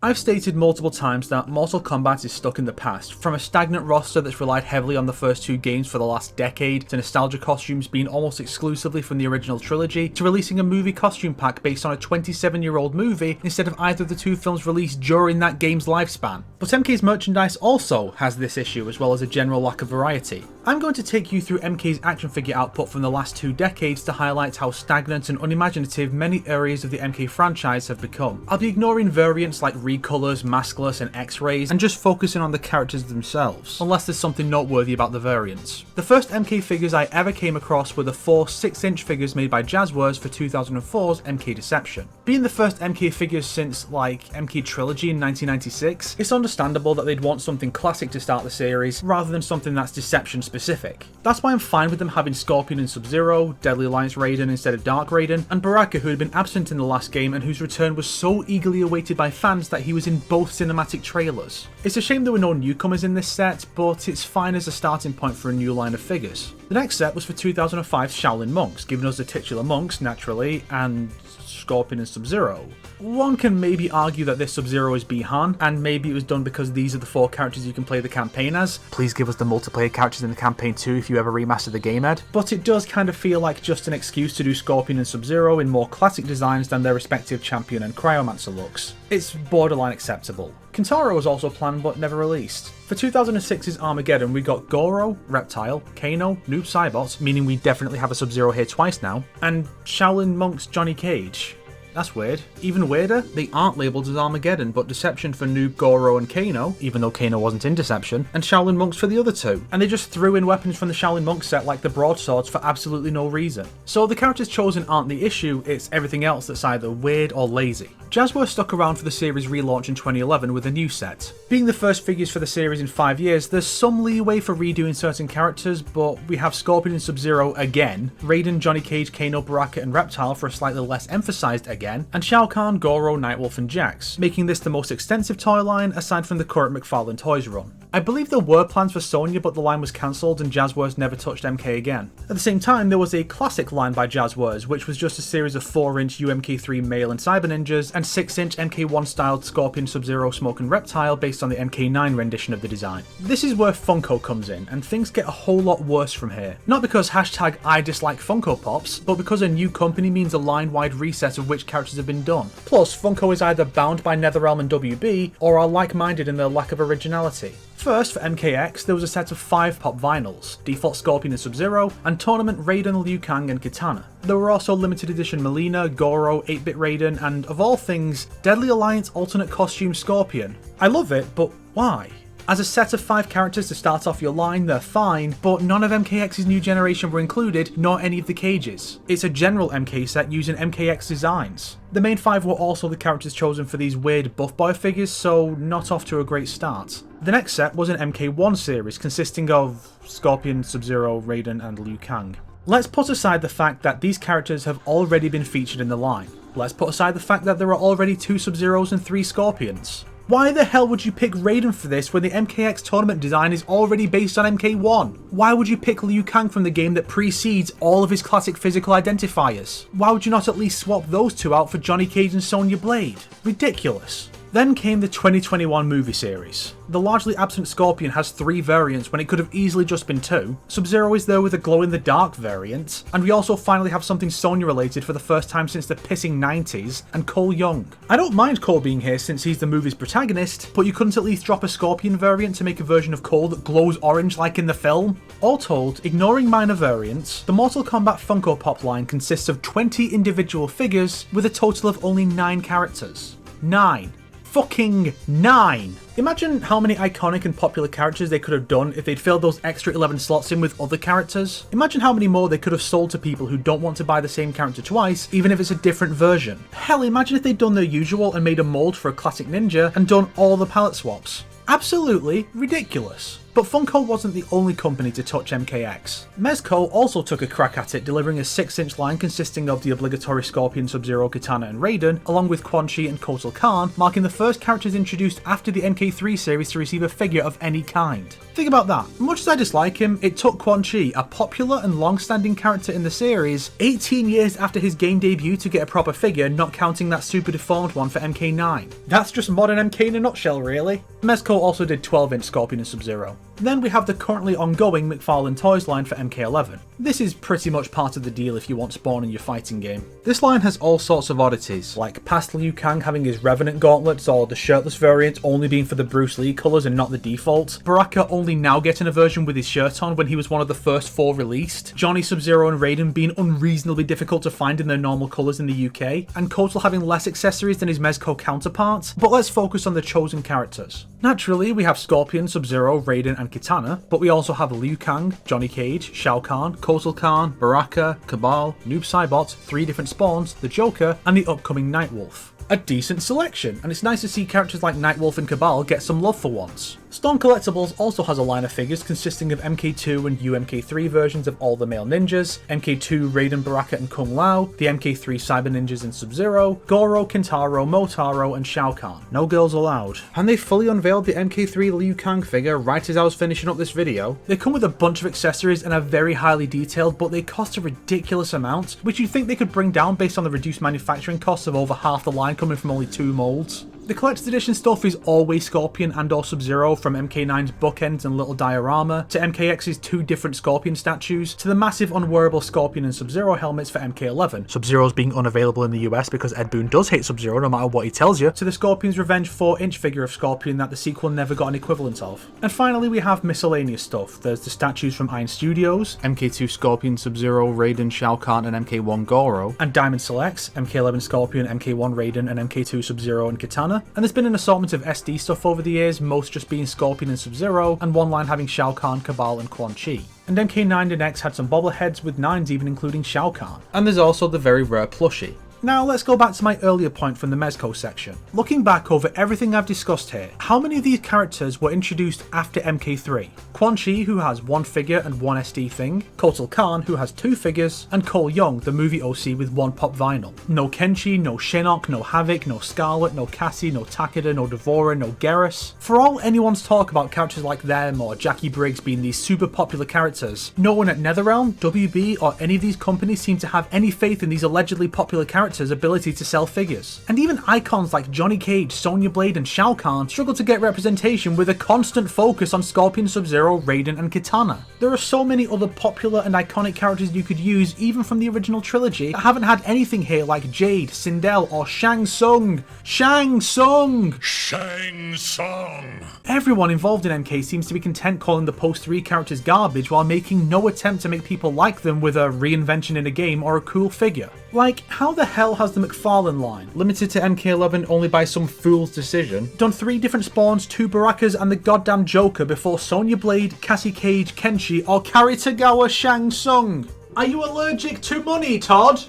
I've stated multiple times that Mortal Kombat is stuck in the past, from a stagnant roster that's relied heavily on the first two games for the last decade, to nostalgia costumes being almost exclusively from the original trilogy, to releasing a movie costume pack based on a 27-year-old movie instead of either of the two films released during that game's lifespan. But MK's merchandise also has this issue, as well as a general lack of variety. I'm going to take you through MK's action figure output from the last 2 decades to highlight how stagnant and unimaginative many areas of the MK franchise have become. I'll be ignoring variants like recolors, maskless, and X-rays, and just focusing on the characters themselves, unless there's something noteworthy about the variants. The first MK figures I ever came across were the 4 6-inch figures made by Jazzwares for 2004's MK Deception. Being the first MK figures since, like, MK Trilogy in 1996, it's understandable that they'd want something classic to start the series, rather than something that's Deception specific. That's why I'm fine with them having Scorpion and Sub-Zero, Deadly Alliance Raiden instead of Dark Raiden, and Baraka, who had been absent in the last game and whose return was so eagerly awaited by fans that he was in both cinematic trailers. It's a shame there were no newcomers in this set, but it's fine as a starting point for a new line of figures. The next set was for 2005's Shaolin Monks, giving us the titular monks, naturally, and Scorpion and Sub-Zero. One can maybe argue that this Sub-Zero is Bihan, and maybe it was done because these are the 4 characters you can play the campaign as. Please give us the multiplayer characters in the campaign too if you ever remaster the game, Ed. But it does kind of feel like just an excuse to do Scorpion and Sub-Zero in more classic designs than their respective Champion and Cryomancer looks. It's borderline acceptable. Kantara was also planned but never released. For 2006's Armageddon, we got Goro, Reptile, Kano, Noob Saibot, meaning we definitely have a Sub-Zero here twice now, and Shaolin Monks Johnny Cage. That's weird. Even weirder, they aren't labelled as Armageddon, but Deception for Noob, Goro and Kano, even though Kano wasn't in Deception, and Shaolin Monks for the other 2. And they just threw in weapons from the Shaolin Monks set like the broadswords for absolutely no reason. So the characters chosen aren't the issue, it's everything else that's either weird or lazy. Jazzwares stuck around for the series relaunch in 2011 with a new set. Being the first figures for the series in 5 years, there's some leeway for redoing certain characters, but we have Scorpion and Sub-Zero again, Raiden, Johnny Cage, Kano, Baraka and Reptile for a slightly less emphasised again, and Shao Kahn, Goro, Nightwolf and Jax, making this the most extensive toy line aside from the current McFarlane Toys run. I believe there were plans for Sonya, but the line was cancelled and Jazzwares never touched MK again. At the same time, there was a classic line by Jazzwares, which was just a series of 4-inch UMK3 male and cyber ninjas, and 6-inch MK1 styled Scorpion, Sub-Zero, Smoke and Reptile based on the MK9 rendition of the design. This is where Funko comes in, and things get a whole lot worse from here. Not because hashtag I dislike Funko Pops, but because a new company means a line-wide reset of which characters have been done. Plus, Funko is either bound by NetherRealm and WB, or are like-minded in their lack of originality. First, for MKX, there was a set of 5 pop vinyls, Default Scorpion and Sub-Zero, and Tournament Raiden, Liu Kang and Kitana. There were also limited edition Melina, Goro, 8-bit Raiden, and of all things, Deadly Alliance alternate costume Scorpion. I love it, but why? As a set of 5 characters to start off your line, they're fine, but none of MKX's new generation were included, nor any of the cages. It's a general MK set using MKX designs. The main 5 were also the characters chosen for these weird buff boy figures, so not off to a great start. The next set was an MK1 series consisting of Scorpion, Sub-Zero, Raiden and Liu Kang. Let's put aside the fact that these characters have already been featured in the line. Let's put aside the fact that there are already 2 Sub-Zeros and 3 Scorpions. Why the hell would you pick Raiden for this when the MKX tournament design is already based on MK1? Why would you pick Liu Kang from the game that precedes all of his classic physical identifiers? Why would you not at least swap those 2 out for Johnny Cage and Sonya Blade? Ridiculous. Then came the 2021 movie series. The largely absent Scorpion has 3 variants when it could have easily just been 2. Sub-Zero is there with a glow-in-the-dark variant, and we also finally have something Sonya related for the first time since the pissing 90s, and Cole Young. I don't mind Cole being here since he's the movie's protagonist, but you couldn't at least drop a Scorpion variant to make a version of Cole that glows orange like in the film? All told, ignoring minor variants, the Mortal Kombat Funko Pop line consists of 20 individual figures with a total of only 9 characters. 9. Fucking 9! Imagine how many iconic and popular characters they could have done if they'd filled those extra 11 slots in with other characters. Imagine how many more they could have sold to people who don't want to buy the same character twice, even if it's a different version. Hell, imagine if they'd done their usual and made a mold for a classic ninja and done all the palette swaps. Absolutely ridiculous. But Funko wasn't the only company to touch MKX. Mezco also took a crack at it, delivering a 6-inch line consisting of the obligatory Scorpion, Sub-Zero, Katana and Raiden, along with Quan Chi and Kotal Kahn, marking the first characters introduced after the MK3 series to receive a figure of any kind. Think about that. Much as I dislike him, it took Quan Chi, a popular and long-standing character in the series, 18 years after his game debut to get a proper figure, not counting that super deformed one for MK9. That's just modern MK in a nutshell, really. Mezco also did 12-inch Scorpion and Sub-Zero. Then we have the currently ongoing McFarlane Toys line for MK11. This is pretty much part of the deal if you want Spawn in your fighting game. This line has all sorts of oddities, like past Liu Kang having his Revenant gauntlets, or the shirtless variant only being for the Bruce Lee colours and not the default, Baraka only now getting a version with his shirt on when he was one of the first 4 released, Johnny, Sub-Zero and Raiden being unreasonably difficult to find in their normal colours in the UK, and Kotal having less accessories than his Mezco counterparts. But let's focus on the chosen characters. Naturally, we have Scorpion, Sub-Zero, Raiden and Katana, but we also have Liu Kang, Johnny Cage, Shao Kahn, Kotal Kahn, Baraka, Kabal, Noob Saibot, 3 different spawns, the Joker, and the upcoming Nightwolf. A decent selection, and it's nice to see characters like Nightwolf and Kabal get some love for once. Storm Collectibles also has a line of figures consisting of MK2 and UMK3 versions of all the male ninjas, MK2 Raiden, Baraka and Kung Lao, the MK3 Cyber Ninjas and Sub-Zero, Goro, Kentaro, Motaro and Shao Kahn. No girls allowed. And they fully unveiled the MK3 Liu Kang figure right as I was finishing up this video. They come with a bunch of accessories and are very highly detailed, but they cost a ridiculous amount, which you'd think they could bring down based on the reduced manufacturing costs of over half the line coming from only 2 molds. The collector's edition stuff is always Scorpion and or Sub-Zero, from MK9's bookends and little diorama, to MKX's 2 different Scorpion statues, to the massive unwearable Scorpion and Sub-Zero helmets for MK11, Sub-Zero's being unavailable in the US because Ed Boon does hate Sub-Zero no matter what he tells you, to the Scorpion's Revenge 4-inch figure of Scorpion that the sequel never got an equivalent of. And finally we have miscellaneous stuff. There's the statues from Iron Studios, MK2 Scorpion, Sub-Zero, Raiden, Shao Kahn and MK1 Goro, and Diamond Selects, MK11 Scorpion, MK1 Raiden and MK2 Sub-Zero and Katana. And there's been an assortment of SD stuff over the years, most just being Scorpion and Sub-Zero, and one line having Shao Kahn, Kabal and Quan Chi. And MK9 and X had some bobbleheads with 9s even including Shao Kahn. And there's also the very rare plushie. Now let's go back to my earlier point from the Mezco section. Looking back over everything I've discussed here, how many of these characters were introduced after MK3? Quan Chi, who has 1 figure and 1 SD thing, Kotal Kahn, who has 2 figures, and Cole Young, the movie OC with 1 pop vinyl. No Kenshi, no Shinnok, no Havoc, no Scarlet, no Cassie, no Takeda, no Devora, no Geras. For all anyone's talk about characters like them or Jackie Briggs being these super popular characters, no one at NetherRealm, WB, or any of these companies seem to have any faith in these allegedly popular characters' ability to sell figures. And even icons like Johnny Cage, Sonya Blade and Shao Kahn struggle to get representation with a constant focus on Scorpion, Sub-Zero, Raiden and Katana. There are so many other popular and iconic characters you could use even from the original trilogy that haven't had anything here like Jade, Sindel or Shang Tsung. Shang Tsung! Shang Tsung! Everyone involved in MK seems to be content calling the post 3 characters garbage while making no attempt to make people like them with a reinvention in a game or a cool figure. Like, how the hell has the McFarlane line, limited to MK11 only by some fool's decision, done 3 different spawns, 2 Barakas and the goddamn Joker before Sonya Blade, Cassie Cage, Kenshi or Karitagawa Shang Tsung? Are you allergic to money, Todd?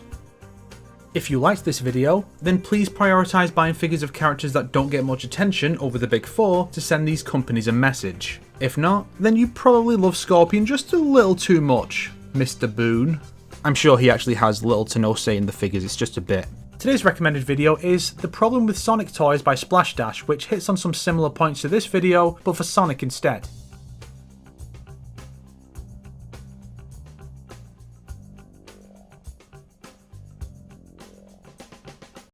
If you liked this video, then please prioritise buying figures of characters that don't get much attention over the big 4 to send these companies a message. If not, then you probably love Scorpion just a little too much, Mr. Boon. I'm sure he actually has little to no say in the figures, it's just a bit. Today's recommended video is The Problem with Sonic Toys by Splash Dash, which hits on some similar points to this video, but for Sonic instead.